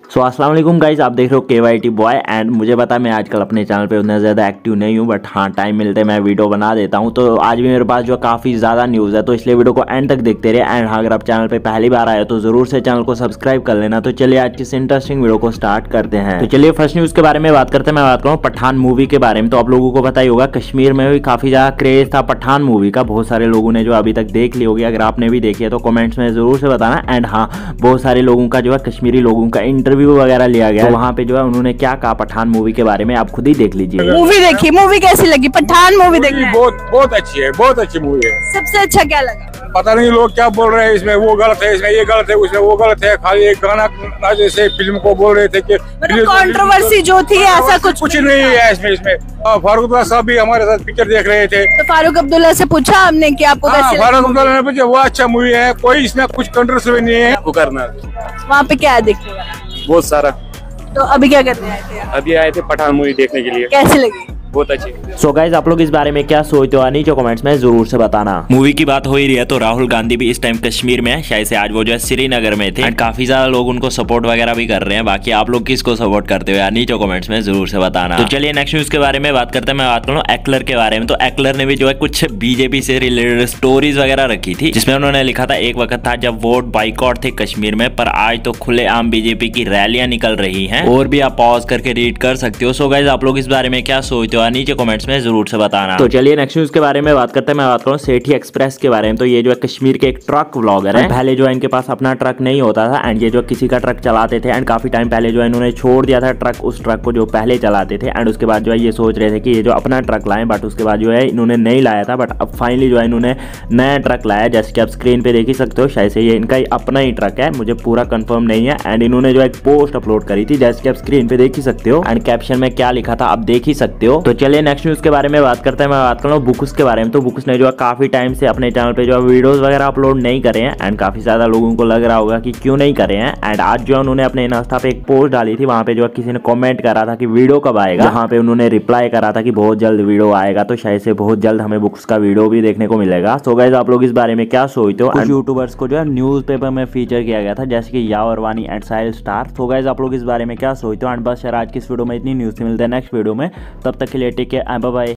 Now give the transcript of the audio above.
सो अस्सलाम वालेकुम गाइस, आप देख रहे हो KYT बॉय। एंड मुझे पता है मैं आजकल अपने चैनल पे उतना ज़्यादा एक्टिव नहीं हूँ, बट हाँ टाइम मिलते मैं वीडियो बना देता हूँ। तो आज भी मेरे पास जो काफ़ी ज़्यादा न्यूज़ है, तो इसलिए वीडियो को एंड तक देखते रहे। एंड हाँ, अगर आप चैनल पे पहली बार आए तो ज़रूर से चैनल को सब्सक्राइब कर लेना। तो चलिए आज की इस इंटरेस्टिंग वीडियो को स्टार्ट करते हैं। तो चलिए फर्स्ट न्यूज़ के बारे में बात करते हैं। मैं बात करूँ पठान मूवी के बारे में। तो आप लोगों को पता ही होगा कश्मीर में भी काफ़ी ज़्यादा क्रेज था पठान मूवी का। बहुत सारे लोगों ने जो अभी तक देख ली होगी, अगर आपने भी देखी है तो कमेंट्स में ज़रूर से बताना। एंड हाँ, बहुत सारे लोगों का जो है कश्मीरी लोगों का इंटरव्यू वगैरह लिया गया, तो वहाँ पे जो है उन्होंने क्या कहा पठान मूवी के बारे में आप खुद ही देख लीजिए। मूवी देखी, मूवी कैसी लगी? पठान मूवी देखी? बहुत अच्छी है, बहुत अच्छी मूवी है। सबसे अच्छा क्या लगा? पता नहीं लोग क्या बोल रहे हैं, इसमें वो गलत है, इसमें ये गलत है, उसमें वो गलत है। खाली एक गाना जैसे फिल्म को बोल रहे थे कि कंट्रोवर्सी जो थी, ऐसा कुछ नहीं है इसमें। फारूक अब्दुल्ला साहब भी हमारे साथ पिक्चर देख रहे थे, तो फारूक अब्दुल्ला से पूछा हमने कि आपको कैसी लगी? फारूक अब्दुल्ला ने पूछा, वो अच्छा मूवी है, कोई इसमें कुछ कंट्रोवर्सी नहीं है। करना वहाँ पे क्या देखने? बहुत सारा। तो अभी क्या करने आए थे? अभी आए थे पठान मूवी देखने के लिए। कैसी लगी? बहुत अच्छी। सो गाइज, आप लोग इस बारे में क्या सोचते हो नीचे कमेंट्स में जरूर से बताना। मूवी की बात हो ही रही है तो राहुल गांधी भी इस टाइम कश्मीर में है। शायद से आज वो जो है श्रीनगर में थे। एंड काफी ज्यादा लोग उनको सपोर्ट वगैरह भी कर रहे हैं। बाकी आप लोग किसको सपोर्ट करते हो यार, नीचे कमेंट्स में जरूर से बताना। तो चलिए नेक्स्ट न्यूज के बारे में बात करते हैं। मैं बात करूँ एक्लर के बारे में। तो एक्लर ने भी जो है कुछ बीजेपी से रिलेटेड स्टोरीज वगैरह रखी थी, जिसमें उन्होंने लिखा था एक वक्त था जब वोट बाइकआउट थे कश्मीर में, पर आज तो खुलेआम बीजेपी की रैलियां निकल रही हैं। और भी आप पॉज करके रीड कर सकते हो। सो गाइज, आप लोग इस बारे में क्या सोचते हो नीचे कमेंट्स में जरूर से बताना। तो चलिए नेक्स्ट न्यूज के बारे में बात करते हैं। मैं बात करूं सेठी एक्सप्रेस के बारे में। तो ये जो है कश्मीर के एक ट्रक व्लॉगर है। पहले जो है इनके पास अपना ट्रक नहीं होता था, एंड ये जो किसी का ट्रक चलाते थे। एंड काफी टाइम पहले जो है इन्होंने छोड़ दिया था ट्रक, उस ट्रक को जो पहले चलाते थे। एंड उसके बाद जो है ये सोच रहे थे कि ये जो अपना ट्रक लाएं, बट उसके बाद जो है इन्होंने नहीं लाया था। बट अब फाइनली जो है इन्होंने नया ट्रक लाया, जैसे कि आप स्क्रीन पे देख ही सकते हो। शायद से ये इनका अपना ही ट्रक है, मुझे पूरा कंफर्म नहीं है। एंड इन्होंने जो एक पोस्ट अपलोड करी थी, जैसे कि आप स्क्रीन पे देख ही सकते हो। एंड कैप्शन में क्या लिखा था आप देख ही सकते हो। तो चलिए नेक्स्ट न्यूज के बारे में बात करते हैं। मैं बात कर रहा हूँ बुक्स के बारे में। तो बुक्स ने जो है काफी टाइम से अपने चैनल पे जो है वीडियोस वगैरह अपलोड नहीं करे हैं। एंड काफी ज्यादा लोगों को लग रहा होगा कि क्यों नहीं करे हैं। एंड आज जो है उन्होंने अपने इंस्टा पे एक पोस्ट डाली थी, वहां पे जो है किसी ने कमेंट करा था कि वीडियो कब आएगा। वहां पे उन्होंने रिप्लाई करा था कि बहुत जल्द वीडियो आएगा। तो शायद से बहुत जल्द हमें बुक्स का वीडियो भी देखने को मिलेगा। सो गाइस, आप लोग इस बारे में क्या सोचते हो? कुछ यूट्यूबर्स को जो है न्यूज पेपर में फीचर किया गया था, जैसे कि यावर वानी and Sahil star. So guys, आप लोग इस बारे में क्या सोचते हो? एंड बस यार आज की इस वीडियो में इतनी न्यूज मिलते हैं नेक्स्ट वीडियो में। तब तक के लिए टेक केयर, बाय बाय।